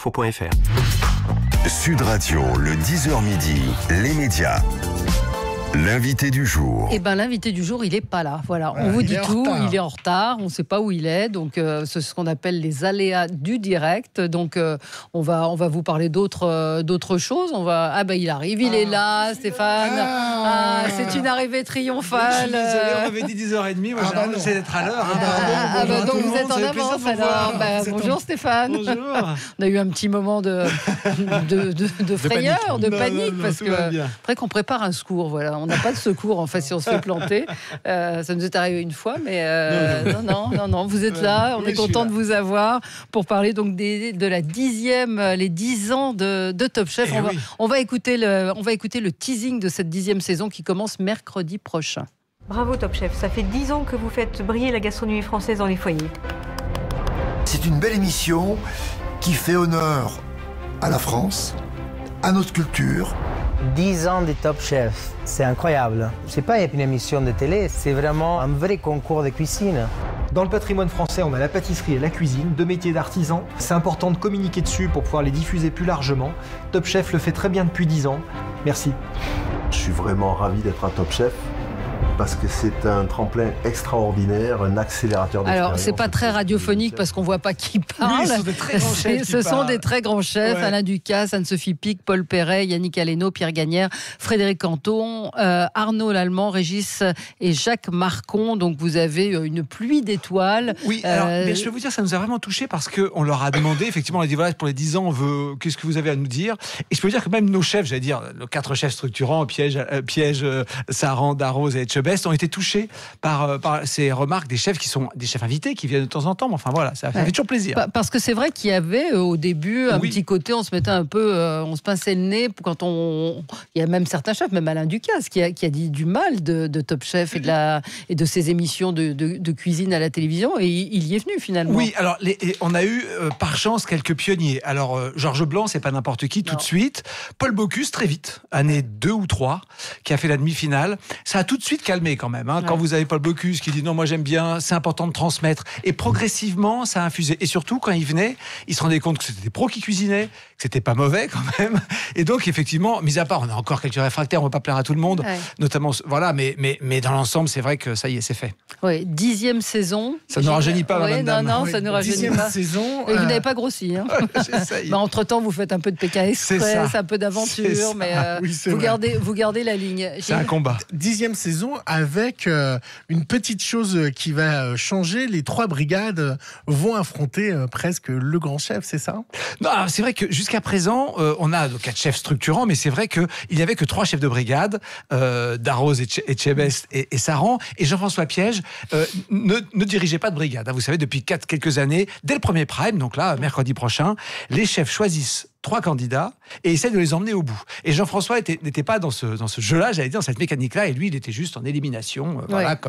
Info.fr. Sud Radio, le 10h midi, les médias. L'invité du jour. Eh ben, l'invité du jour, il n'est pas là. Voilà, on vous dit tout, il est en retard, on ne sait pas où il est. Donc, c'est ce qu'on appelle les aléas du direct. Donc, on va vous parler d'autres choses. Il arrive, il est là, Stéphane. C'est une arrivée triomphale. On m'avait dit 10h30, moi j'essaie d'être à l'heure. Donc, vous êtes en avance alors. Bonjour Stéphane. Bonjour. On a eu un petit moment de frayeur, de panique, parce que après qu'on prépare un secours, voilà. On n'a pas de secours en fait si on se fait planter. Ça nous est arrivé une fois, mais non, vous êtes là. On est content de vous avoir pour parler donc de la 10e, les 10 ans de Top Chef. On va écouter le teasing de cette 10e saison qui commence mercredi prochain. Bravo Top Chef, ça fait 10 ans que vous faites briller la gastronomie française dans les foyers. C'est une belle émission qui fait honneur à la France, à notre culture. 10 ans de Top Chef, c'est incroyable. C'est pas une émission de télé, c'est vraiment un vrai concours de cuisine. Dans le patrimoine français, on a la pâtisserie et la cuisine, deux métiers d'artisans. C'est important de communiquer dessus pour pouvoir les diffuser plus largement. Top Chef le fait très bien depuis 10 ans. Merci. Je suis vraiment ravi d'être un Top Chef. Parce que c'est un tremplin extraordinaire, un accélérateur d'expérience. Alors, c'est pas très radiophonique parce qu'on voit pas qui parle. Oui, ce sont des très grands chefs. Ouais. Alain Ducasse, Anne-Sophie Pic, Paul Perret, Yannick Aleno, Pierre Gagnère, Frédéric Canton, Arnaud Lallemand, Régis et Jacques Marcon. Donc, vous avez une pluie d'étoiles. Oui, mais je peux vous dire, ça nous a vraiment touchés parce qu'on leur a demandé, effectivement, on a dit voilà, pour les 10 ans, on veut, qu'est-ce que vous avez à nous dire? Et je peux vous dire que même nos chefs, j'allais dire, nos 4 chefs structurants, Piège, Saran, Darroze et Etchebest, ont été touchés par ces remarques des chefs qui sont des chefs invités qui viennent de temps en temps. Mais enfin voilà, ça fait toujours plaisir. Parce que c'est vrai qu'il y avait au début un petit côté, on se mettait un peu, on se pinçait le nez quand il y a même certains chefs, même Alain Ducasse qui a dit du mal de Top Chef et de ses émissions de cuisine à la télévision, et il y est venu finalement. Oui, alors on a eu par chance quelques pionniers. Alors Georges Blanc, c'est pas n'importe qui tout de suite. Paul Bocuse très vite, année 2 ou 3, qui a fait la demi-finale. Ça a tout de suite calmé quand même. Quand vous avez Paul Bocuse qui dit non, moi j'aime bien, c'est important de transmettre. Et progressivement, ça a infusé. Et surtout, quand il venait, il se rendait compte que c'était des pros qui cuisinaient, que c'était pas mauvais quand même. Et donc, effectivement, mis à part, on a encore quelques réfractaires, on va pas plaire à tout le monde, notamment, voilà, mais dans l'ensemble, c'est vrai que ça y est, c'est fait. Oui, 10e saison. Ça ne nous rajeunit pas, madame Dame. Non, ça ne nous rajeunit pas. 10e saison. Et vous n'avez pas grossi. Hein. Entre-temps, vous faites un peu de PK Express, un peu d'aventure, mais vous gardez la ligne. C'est un combat. 10e saison avec une petite chose qui va changer. Les 3 brigades vont affronter presque le grand chef, c'est ça? Non, c'est vrai que jusqu'à présent, on a 4 chefs structurants, mais c'est vrai qu'il n'y avait que 3 chefs de brigade, Darroze, Etchebest et Saran. Et Jean-François Piège ne dirigeait pas de brigade. Vous savez, depuis quelques années, dès le premier prime, donc là, mercredi prochain, les chefs choisissent 3 candidats et essaie de les emmener au bout. Et Jean-François n'était pas dans ce jeu-là, j'allais dire, dans cette mécanique-là, et lui, il était juste en élimination. Voilà.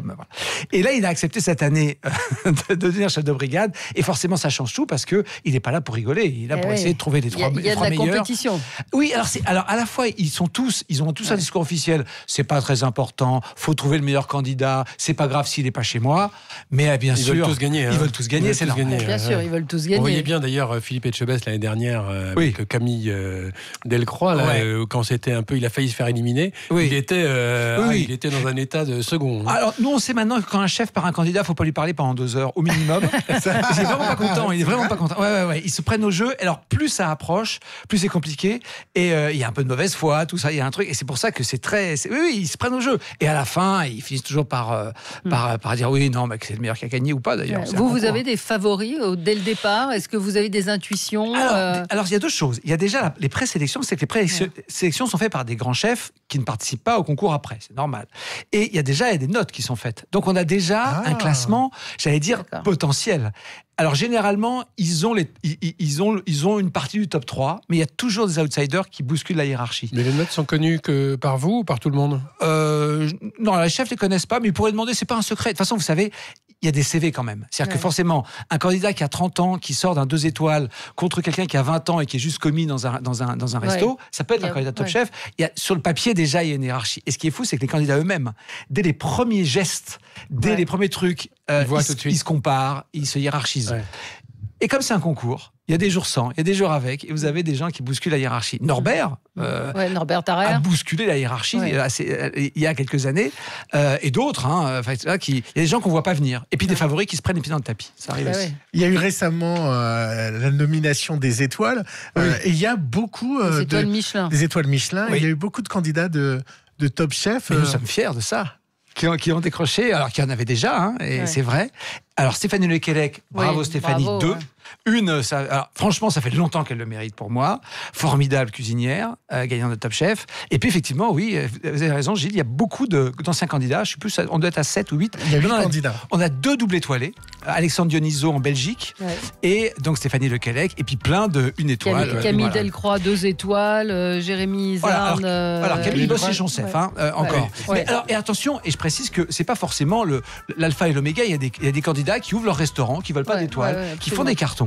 Et là, il a accepté cette année de devenir chef de brigade, et forcément, ça change tout parce qu'il n'est pas là pour rigoler, il est là pour essayer de trouver les 3 meilleurs. Il y a de la compétition. Oui, alors à la fois, ils ont tous un discours officiel, c'est pas très important, faut trouver le meilleur candidat, c'est pas grave s'il n'est pas chez moi, mais bien sûr, ils veulent tous gagner. Ils veulent tous gagner, c'est normal. Bien sûr, ils veulent tous gagner. On voyait bien d'ailleurs Philippe Etchebest l'année dernière, avec Camille Delcroix, quand c'était un peu, il a failli se faire éliminer. Il était dans un état de second. Alors nous, on sait maintenant que quand un chef part un candidat, faut pas lui parler pendant 2 heures au minimum. Il est vraiment pas content. Il est vraiment pas content. Ils se prennent au jeu. Alors plus ça approche, plus c'est compliqué. Et il y a un peu de mauvaise foi, tout ça. Il y a un truc. Et c'est pour ça que c'est très. Ils se prennent au jeu. Et à la fin, ils finissent toujours par dire que c'est le meilleur qui a gagné ou pas d'ailleurs. Vous avez des favoris dès le départ? Est-ce que vous avez des intuitions? Alors il y a 2 choses. Il y a déjà les présélections, c'est que les présélections sont faites par des grands chefs qui ne participent pas au concours après, c'est normal. Et il y a des notes qui sont faites. Donc on a déjà un classement, j'allais dire, potentiel. Alors généralement, ils ont une partie du top 3, mais il y a toujours des outsiders qui bousculent la hiérarchie. Mais les notes sont connues que par vous ou par tout le monde? Non, les chefs ne les connaissent pas, mais ils pourraient demander, c'est pas un secret. De toute façon, vous savez, il y a des CV quand même. C'est-à-dire que forcément, un candidat qui a 30 ans, qui sort d'un 2 étoiles, contre quelqu'un qui a 20 ans et qui est juste commis dans un resto, ça peut être un candidat top chef. Sur le papier, déjà, il y a une hiérarchie. Et ce qui est fou, c'est que les candidats eux-mêmes, dès les premiers gestes, les premiers trucs, ils se comparent, ils se hiérarchisent. Et comme c'est un concours, Il y a des jours sans, il y a des jours avec, et vous avez des gens qui bousculent la hiérarchie. Norbert, Norbert Tarrer a bousculé la hiérarchie il y a quelques années, et d'autres, il y a des gens qu'on ne voit pas venir, et puis des favoris qui se prennent les pieds dans le tapis. Ça arrive aussi. Il y a eu récemment la nomination des étoiles, et il y a beaucoup des étoiles Michelin. Des étoiles Michelin. Il y a eu beaucoup de candidats de Top Chef. Et nous sommes fiers de ça. Qui ont décroché, alors qu'il y en avait déjà, et c'est vrai. Alors Stéphanie Lequelec, bravo Stéphanie, 2. Alors, franchement, ça fait longtemps qu'elle le mérite pour moi. Formidable cuisinière, gagnante de Top Chef. Et puis, effectivement, oui, vous avez raison, Gilles, il y a beaucoup d'anciens candidats. Je sais plus, on doit être à 7 ou 8. Il y a 8 candidats. On a 2 doubles étoilés. Alexandre Dioniso en Belgique. Et donc Stéphanie Lequelec. Et puis plein de 1 étoile. Camille Delcroix, 2 étoiles. Jérémy Izard. Alors, Camille bosse chez Chef, encore. Mais alors, et attention, et je précise que c'est pas forcément l'alpha et l'oméga. Il y a des candidats qui ouvrent leur restaurant, qui veulent pas d'étoiles, qui font des cartons.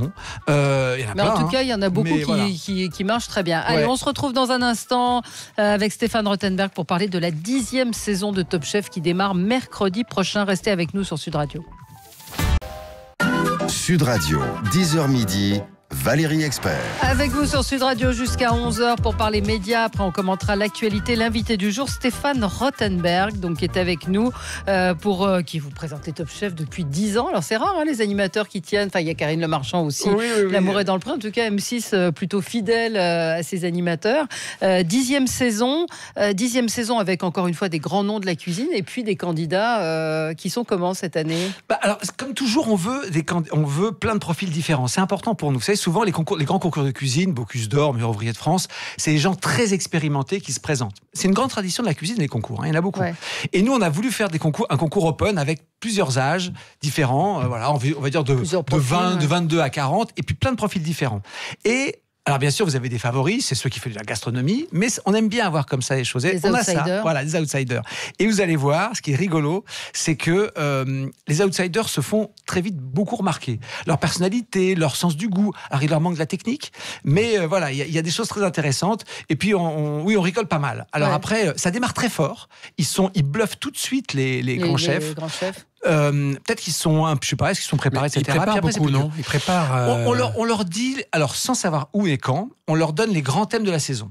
Mais en tout cas, il y en a beaucoup qui marchent très bien. Allez, on se retrouve dans un instant avec Stéphane Rothenberg pour parler de la 10e saison de Top Chef qui démarre mercredi prochain. Restez avec nous sur Sud Radio. Sud Radio, 10h midi. Valérie Expert. Avec vous sur Sud Radio jusqu'à 11h pour parler médias. Après, on commentera l'actualité. L'invité du jour, Stéphane Rothenberg, donc, qui est avec nous qui vous présente les Top Chef depuis 10 ans. Alors, c'est rare, les animateurs qui tiennent. Enfin, il y a Karine Le Marchand aussi. L'amour est dans le pré. En tout cas, M6 plutôt fidèle à ses animateurs. 10e saison avec encore une fois des grands noms de la cuisine et puis des candidats qui sont comment cette année ? Alors, comme toujours, on veut plein de profils différents. C'est important pour nous. Vous savez, souvent, les grands concours de cuisine, Bocuse d'Or, Meilleur ouvrier de France, c'est des gens très expérimentés qui se présentent. C'est une grande tradition de la cuisine, les concours. Il y en a beaucoup. Et nous, on a voulu faire un concours open avec plusieurs âges différents. On va dire de 22 à 40, et puis plein de profils différents. Et alors bien sûr, vous avez des favoris, c'est ceux qui font de la gastronomie, mais on aime bien avoir comme ça les choses. Les outsiders. Des outsiders. Et vous allez voir, ce qui est rigolo, c'est que les outsiders se font très vite beaucoup remarquer. Leur personnalité, leur sens du goût. Alors il leur manque de la technique, mais il y a des choses très intéressantes. Et puis on rigole pas mal. Alors après, ça démarre très fort. Ils bluffent tout de suite les grands chefs. Les grands chefs. Peut-être qu'ils sont, je sais pas, est-ce qu'ils sont préparés, etc. Ils préparent beaucoup, non ? Ils préparent. On leur dit, alors sans savoir où et quand, on leur donne les grands thèmes de la saison.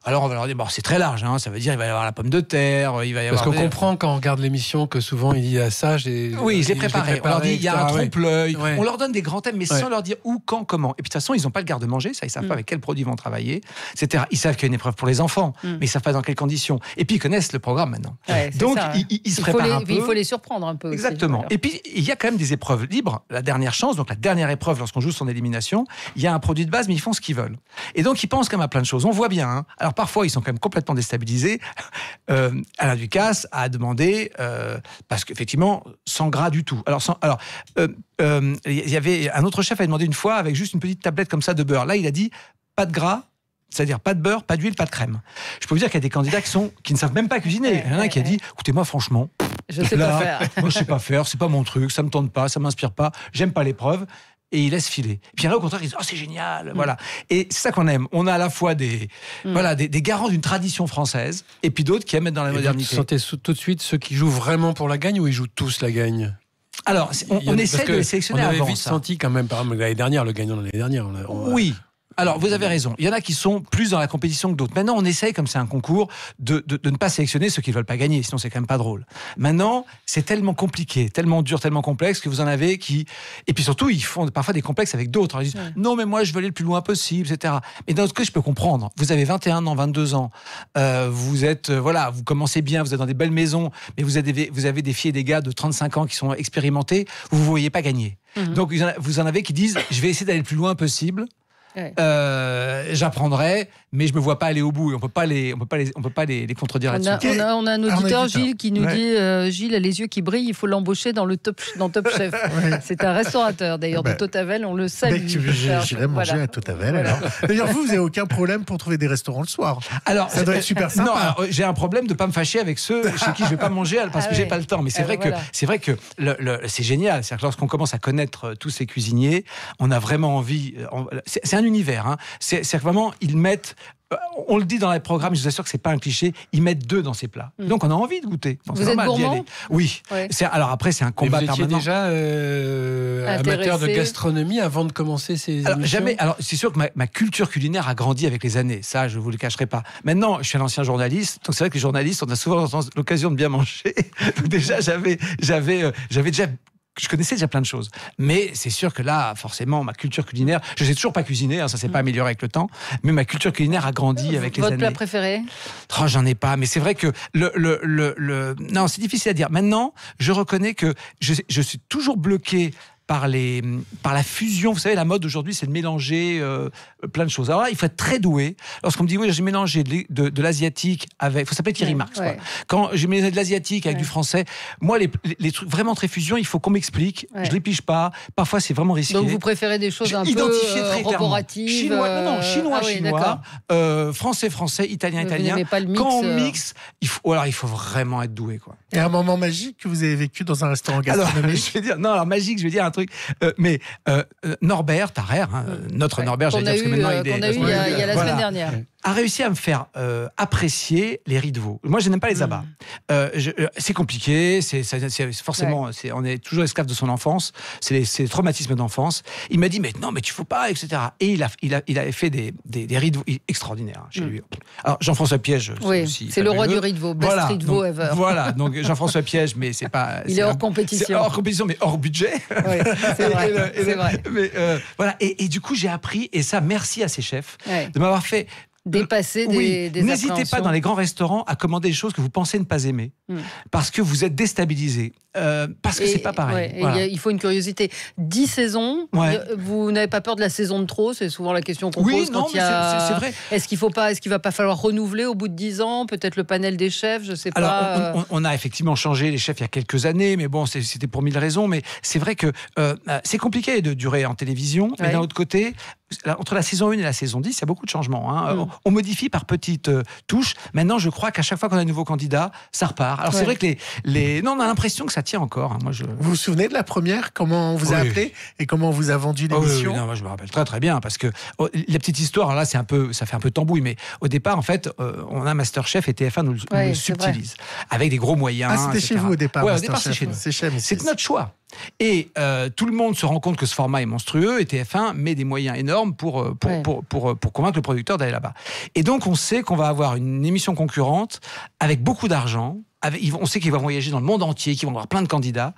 Alors on va leur dire, c'est très large, ça veut dire il va y avoir la pomme de terre, il va y avoir... Parce qu'on comprend quand on regarde l'émission que souvent il dit ça, je l'ai préparé. On leur dit, il y a un trompe-l'œil. On leur donne des grands thèmes, mais sans leur dire où, quand, comment. Et puis de toute façon, ils n'ont pas le garde-manger, ça, ils savent pas avec quels produits ils vont travailler, etc. Ils savent qu'il y a une épreuve pour les enfants, mais ils savent pas dans quelles conditions. Et puis ils connaissent le programme maintenant. Donc ils se préparent un peu. Il faut les surprendre un peu. Exactement. Et puis il y a quand même des épreuves libres. La dernière chance, donc la dernière épreuve lorsqu'on joue son élimination, il y a un produit de base, mais ils font ce qu'ils veulent. Et donc ils pensent quand même à plein de choses. On voit bien. Alors parfois ils sont quand même complètement déstabilisé. Alain Ducasse a demandé, parce qu'effectivement, sans gras du tout. Il y avait un autre chef a demandé une fois avec juste une petite tablette comme ça de beurre. Là, il a dit pas de gras, c'est-à-dire pas de beurre, pas d'huile, pas de crème. Je peux vous dire qu'il y a des candidats qui ne savent même pas cuisiner. Il y en a un qui a dit, écoutez-moi, franchement, je sais pas faire. Moi, je sais pas faire, c'est pas mon truc, ça me tente pas, ça m'inspire pas, j'aime pas l'épreuve. Et il laisse filer. Et puis il y en a au contraire qui disent, c'est génial, voilà. Et c'est ça qu'on aime. On a à la fois des garants d'une tradition française, et puis d'autres qui aiment être dans la modernité. Vous sentez tout de suite ceux qui jouent vraiment pour la gagne ou ils jouent tous la gagne ? Alors, on essaie de les sélectionner avant. On avait vite senti quand même, par exemple, l'année dernière, le gagnant de l'année dernière. Oui. Alors, vous avez raison. Il y en a qui sont plus dans la compétition que d'autres. Maintenant, on essaye, comme c'est un concours, de ne pas sélectionner ceux qui ne veulent pas gagner. Sinon, c'est quand même pas drôle. Maintenant, c'est tellement compliqué, tellement dur, tellement complexe que vous en avez qui... Et puis surtout, ils font parfois des complexes avec d'autres. Ils disent, non, mais moi, je veux aller le plus loin possible, etc. Mais d'un autre côté, je peux comprendre. Vous avez 21 ans, 22 ans. Vous êtes... vous commencez bien, vous êtes dans des belles maisons, mais vous avez des filles et des gars de 35 ans qui sont expérimentés. Vous ne vous voyez pas gagner. Donc, vous en avez qui disent, je vais essayer d'aller le plus loin possible. J'apprendrai, mais je me vois pas aller au bout. Et on peut pas les contredire là-dessus. On a un auditeur, Gilles, qui nous dit Gilles a les yeux qui brillent, il faut l'embaucher dans Top Chef. C'est un restaurateur d'ailleurs de Totavel, on le salue. J'irai manger à Totavel. Alors. D'ailleurs, vous n'avez aucun problème pour trouver des restaurants le soir. Alors, ça doit être super sympa. Non, j'ai un problème de pas me fâcher avec ceux chez qui je vais pas manger parce que j'ai pas le temps. Mais c'est vrai que c'est génial. C'est-à-dire que lorsqu'on commence à connaître tous ces cuisiniers, on a vraiment envie. C'est un univers. C'est vraiment, ils mettent on le dit dans les programmes, je vous assure que c'est pas un cliché, ils mettent 2 dans ces plats. Donc on a envie de goûter. Donc, vous êtes gourmand ? Oui. Ouais. Alors après, c'est un combat permanent. Vous étiez déjà amateur de gastronomie avant de commencer ces émissions ? Jamais. Alors c'est sûr que ma culture culinaire a grandi avec les années. Ça, je vous le cacherai pas. Maintenant, je suis un ancien journaliste. Donc c'est vrai que les journalistes, on a souvent l'occasion de bien manger. Donc déjà, je connaissais déjà plein de choses. Mais c'est sûr que là, forcément, ma culture culinaire, je ne sais toujours pas cuisiner, ça ne s'est pas amélioré avec le temps, mais ma culture culinaire a grandi avec les années. Votre plat préféré ? J'en ai pas, mais c'est vrai que non, c'est difficile à dire. Maintenant, je reconnais que je suis toujours bloqué par la fusion. Vous savez, la mode aujourd'hui, c'est de mélanger plein de choses. Alors là, il faut être très doué. Lorsqu'on me dit, oui, j'ai mélangé de l'asiatique avec... Il faut s'appeler Thierry Marx. Ouais. Quoi. Quand j'ai mélangé de l'asiatique avec du français, moi, les trucs vraiment très fusion, il faut qu'on m'explique. Je ne les pige pas. Parfois, c'est vraiment risqué. Donc, vous préférez des choses un peu corporatives chinois, chinois. Français, italien. Pas le mix, quand on mixe, il faut vraiment être doué. Quoi. Et un moment magique que vous avez vécu dans un restaurant gastronomique ? Magique, je vais dire un truc. Mais Norbert Tarrer, notre Norbert, j'allais dire, parce que maintenant il est... Qu'on a eu il y a la semaine dernière. A réussi à me faire apprécier les riz de veau. Moi, je n'aime pas les abats. C'est compliqué, forcément, on est toujours esclave de son enfance, c'est les traumatismes d'enfance. Il m'a dit, mais non, mais tu ne faut pas, etc. Et il avait fait des riz de veau extraordinaires chez lui. Alors, Jean-François Piège, c'est le roi du riz de veau, best riz de veau ever. Voilà, donc Jean-François Piège, mais c'est pas... Il est hors compétition. C'est hors compétition, mais hors budget. Oui, c'est vrai. Mais, voilà, et du coup, j'ai appris, et ça, merci à ces chefs, de m'avoir fait... dépasser des N'hésitez pas dans les grands restaurants à commander des choses que vous pensez ne pas aimer, parce que vous êtes déstabilisé, parce que c'est pas pareil. Voilà. Il faut une curiosité. 10 saisons, vous n'avez pas peur de la saison de trop? C'est souvent la question qu'on pose quand il y a... c'est vrai. Est-ce qu'il va pas falloir renouveler au bout de 10 ans, peut-être le panel des chefs, je sais pas. Alors, on a effectivement changé les chefs il y a quelques années, mais bon, c'était pour 1000 raisons, mais c'est vrai que c'est compliqué de durer en télévision, mais d'un autre côté, entre la saison 1 et la saison 10, il y a beaucoup de changements. On modifie par petites touches. Maintenant, je crois qu'à chaque fois qu'on a un nouveau candidat, ça repart. Alors, c'est vrai que non, on a l'impression que ça tient encore. Vous vous souvenez de la première? Comment on vous a appelé et comment on vous a vendu l'émission? Moi, je me rappelle très très bien, parce que la petite histoire, là, ça fait un peu tambouille, mais au départ, en fait, on a Masterchef et TF1 nous le subtilise. Avec des gros moyens. Ah, c'était chez vous au départ? Oui, au départ, c'est chez nous. C'est notre choix. Et tout le monde se rend compte que ce format est monstrueux, et TF1 met des moyens énormes pour convaincre le producteur d'aller là-bas. Et donc on sait qu'on va avoir une émission concurrente avec beaucoup d'argent. On sait qu'ils vont voyager dans le monde entier, qu'ils vont avoir plein de candidats.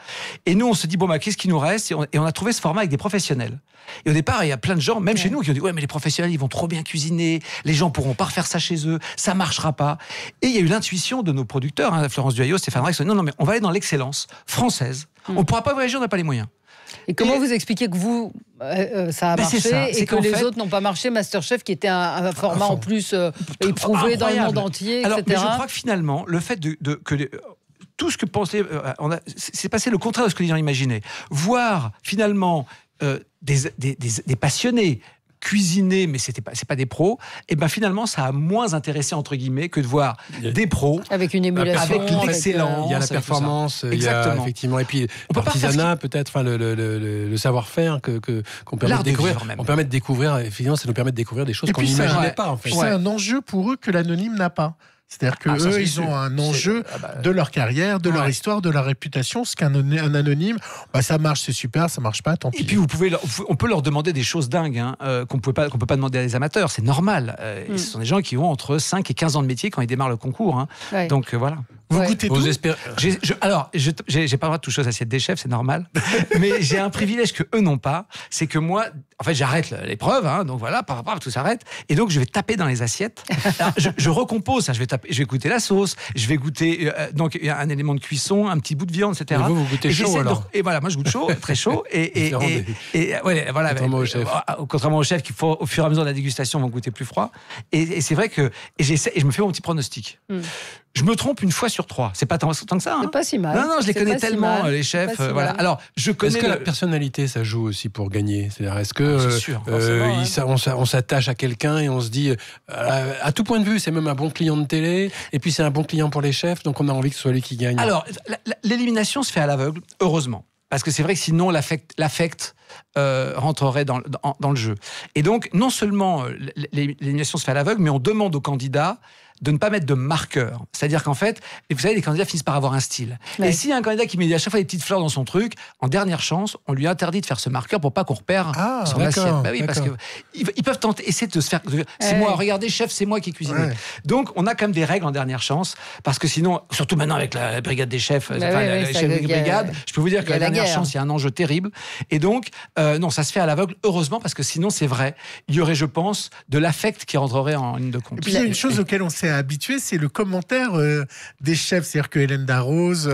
Et nous, on se dit, qu'est-ce qui nous reste? Et on a trouvé ce format avec des professionnels. Et au départ, il y a plein de gens, même chez nous, qui ont dit, mais les professionnels, ils vont trop bien cuisiner, les gens pourront pas refaire ça chez eux, ça marchera pas. Et il y a eu l'intuition de nos producteurs, Florence Duhaillot, Stéphane Rex, non, mais on va aller dans l'excellence française. On pourra pas voyager, on n'a pas les moyens. Et comment vous expliquez que vous, ça a marché et que les autres n'ont pas marché? Masterchef, qui était un format en plus éprouvé dans le monde entier, etc. Mais je crois que finalement, le fait que tout ce que pensait... c'est passé le contraire de ce que les gens imaginaient. Voir finalement des passionnés cuisiner, mais c'est pas des pros, et ben finalement ça a moins intéressé entre guillemets que de voir des pros avec une émulation, avec l'excellence, il y a la performance, il y a effectivement, et puis l'artisanat peut-être, enfin le savoir-faire qu'on permet de découvrir. On permet de découvrir, effectivement, ça nous permet de découvrir des choses qu'on n'imaginait pas. En fait. C'est un enjeu pour eux que l'anonyme n'a pas. C'est-à-dire qu'eux, ils ont un enjeu de leur carrière, de leur histoire, de leur réputation. Ce qu'un anonyme, ça marche, c'est super, ça marche pas, tant pis. Et puis on peut leur demander des choses dingues qu'on peut pas demander à des amateurs, c'est normal. Ce sont des gens qui ont entre 5 et 15 ans de métier quand ils démarrent le concours. Donc voilà. Vous goûtez tout. Alors, j'ai pas le droit de toucher aux assiettes des chefs, c'est normal. Mais j'ai un privilège que eux n'ont pas, c'est que moi, en fait, j'arrête l'épreuve, donc voilà, tout s'arrête, et donc je vais taper dans les assiettes. Alors, je recompose ça, je vais goûter la sauce, je vais goûter donc un élément de cuisson, un petit bout de viande, etc. Et vous goûtez chaud alors. Et voilà, moi je goûte chaud, très chaud, et voilà. Contrairement au chef qui, au fur et à mesure de la dégustation, vont goûter plus froid. Et c'est vrai que j'essaie, et je me fais mon petit pronostic. Je me trompe une fois sur 3. C'est pas tant que ça. C'est pas si mal. Non, je les connais tellement, les chefs. Voilà. Alors, je connais. Est-ce que la personnalité, ça joue aussi pour gagner? C'est-à-dire, est-ce que on s'attache à quelqu'un et on se dit, à tout point de vue, c'est même un bon client de télé, et puis c'est un bon client pour les chefs, donc on a envie que ce soit lui qui gagne. Alors, l'élimination se fait à l'aveugle, heureusement. Parce que c'est vrai que sinon, l'affect rentrerait dans le jeu. Et donc, non seulement l'élimination se fait à l'aveugle, mais on demande aux candidats de ne pas mettre de marqueur. C'est-à-dire qu'en fait, vous savez, les candidats finissent par avoir un style. Ouais. Et s'il y a un candidat qui met à chaque fois des petites fleurs dans son truc, en dernière chance, on lui interdit de faire ce marqueur pour pas qu'on repère son assiette. Bah oui, parce qu'ils peuvent essayer de se faire... C'est moi, regardez, chef, c'est moi qui ai cuisiné. Ouais. Donc, on a quand même des règles en dernière chance, parce que sinon, surtout maintenant avec la brigade des chefs, les chefs de brigade, je peux vous dire que la dernière chance, il y a un enjeu terrible. Et donc, non, ça se fait à l'aveugle, heureusement, parce que sinon, c'est vrai, il y aurait, je pense, de l'affect qui rentrerait en ligne de compte. Et puis, il y a une chose auquel on s'est habitué, c'est le commentaire des chefs. C'est-à-dire que Hélène Darroze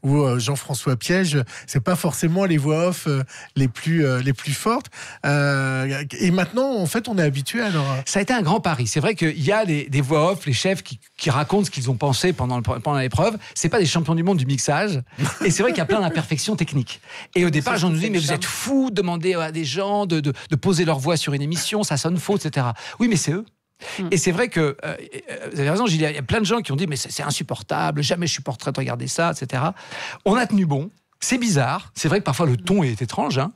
ou Jean-François Piège, c'est pas forcément les voix off les plus fortes. Et maintenant, en fait, on est habitué à leur... Ça a été un grand pari. C'est vrai qu'il y a des voix off, les chefs qui racontent ce qu'ils ont pensé pendant l'épreuve. C'est pas des champions du monde du mixage. Et c'est vrai qu'il y a plein d'imperfections techniques. Et au départ, les gens nous disent, mais vous êtes fous, demandez à des gens de poser leur voix sur une émission, ça sonne faux, etc. Oui, mais c'est eux. Et c'est vrai que, vous avez raison, il y a plein de gens qui ont dit mais c'est insupportable, jamais je supporterai de regarder ça, etc. On a tenu bon, c'est bizarre, c'est vrai que parfois le ton est étrange, hein.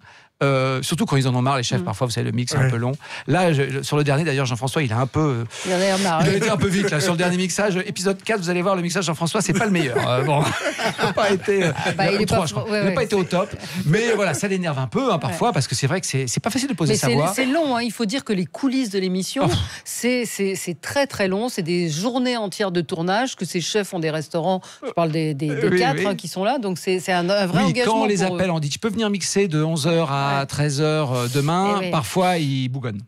Surtout quand ils en ont marre les chefs, parfois vous savez le mix est un peu long. Là sur le dernier d'ailleurs Jean-François il a un peu il en a marre, il a été un peu vite là sur le dernier mixage, épisode 4 vous allez voir le mixage Jean-François c'est pas le meilleur. Bon, il n'a pas été il n'a pas été au top, mais voilà ça l'énerve un peu parfois parce que c'est vrai que c'est pas facile de poser sa voix. C'est long, hein. Il faut dire que les coulisses de l'émission c'est très très long, c'est des journées entières de tournage, que ces chefs ont des restaurants, je parle des 4 qui sont là, donc c'est un vrai engagement. Quand on les appelle on dit tu peux venir mixer de 11h à 13h demain, parfois ils bougonnent.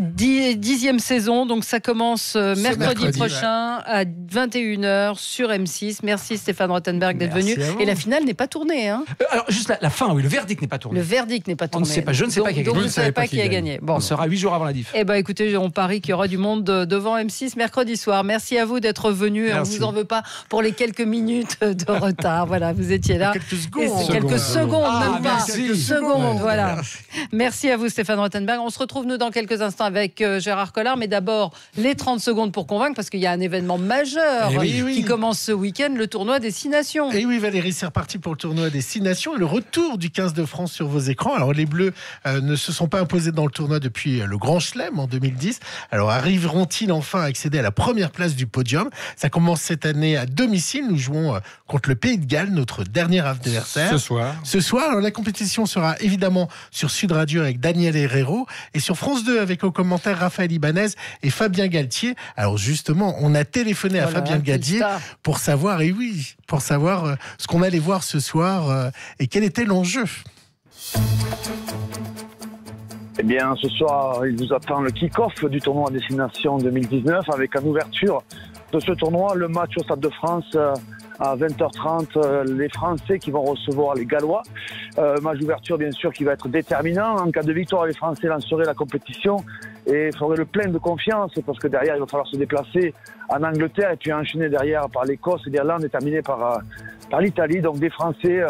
10e saison, donc ça commence mercredi prochain à 21h sur M6. Merci Stéphane Rothenberg d'être venu. Et la finale n'est pas tournée. Hein. Alors juste la fin, oui, le verdict n'est pas tourné. Le verdict n'est pas tourné. Je ne sais pas qui a gagné. Donc vous ne savez pas qui a gagné. Bon. On sera 8 jours avant la diff. Eh bien écoutez, on parie qu'il y aura du monde devant M6 mercredi soir. Merci à vous d'être venus. On ne vous en veut pas pour les quelques minutes de retard. Voilà, vous étiez là. Quelques secondes, même pas. Secondes, voilà. Merci à vous Stéphane Rothenberg. On se retrouve nous dans quelques instants avec Gérard Collard, mais d'abord les 30 secondes pour convaincre, parce qu'il y a un événement majeur qui commence ce week-end, le tournoi des 6 nations. Et oui Valérie, c'est reparti pour le tournoi des 6 nations et le retour du 15 de France sur vos écrans. Alors les Bleus ne se sont pas imposés dans le tournoi depuis le Grand Chelem en 2010. Alors arriveront-ils enfin à accéder à la première place du podium? Ça commence cette année à domicile. Nous jouons contre le Pays de Galles, notre dernier adversaire. Ce soir, alors la compétition sera évidemment sur Sud Radio avec Daniel Herrero et sur France 2 avec aux commentaires Raphaël Ibanez et Fabien Galtier. Alors justement, on a téléphoné à Fabien Galtier pour savoir, ce qu'on allait voir ce soir et quel était l'enjeu. Eh bien, ce soir, il vous attend le kick-off du tournoi Destination 2019 avec en ouverture de ce tournoi le match au Stade de France à 20h30, les Français qui vont recevoir les Gallois. Match d'ouverture, bien sûr, qui va être déterminant. En cas de victoire, les Français lanceraient la compétition et feraient le plein de confiance parce que derrière, il va falloir se déplacer en Angleterre et puis enchaîner derrière par l'Écosse et l'Irlande et terminer par l'Italie. Donc des Français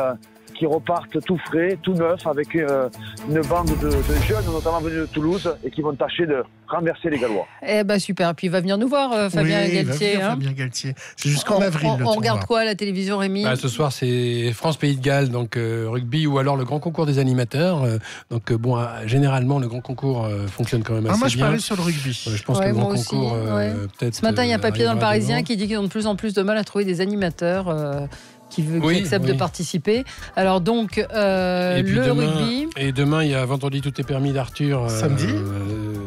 qui repartent tout frais, tout neuf, avec une bande de jeunes, notamment venus de Toulouse, et qui vont tâcher de renverser les Gallois. Eh ben super, puis il va venir nous voir, Fabien Galtier. Fabien Galtier. C'est jusqu'en avril. On regarde quoi à la télévision, Rémi? Ce soir, c'est France-Pays de Galles, donc rugby, ou alors le grand concours des animateurs. Donc généralement, le grand concours fonctionne quand même assez bien. Moi, je parie sur le rugby. Je pense que le grand concours, peut-être... Ce matin, il y a un papier dans le Parisien qui dit qu'ils ont de plus en plus de mal à trouver des animateurs... qui accepte de participer. Alors donc, le rugby... Et demain, il y a Vendredi tout est permis d'Arthur. Samedi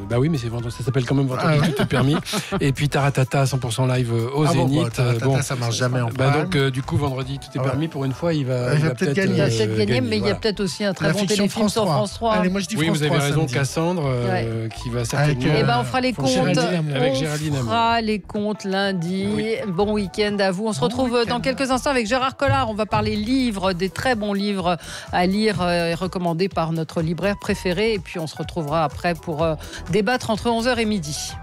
bah oui, mais ça s'appelle quand même Vendredi tout est permis. Et puis Taratata 100% live au Zénith. Taratata, ça marche jamais en prime. Donc du coup, Vendredi tout est permis, pour une fois, il va peut-être gagner. Il va peut-être gagner, mais il y a peut-être aussi un très bon téléfilm sur France 3. Allez, moi je dis France 3. Oui, vous avez raison, Cassandre, qui va certainement... Eh ben, on fera les comptes. Avec Géraldine. On fera les comptes lundi. Bon week-end à vous. On se retrouve dans quelques instants avec Gérard Collard. On va parler livres, des très bons livres à lire et recommandés par notre libraire préféré. Et puis on se retrouvera après pour débattre entre 11h et midi.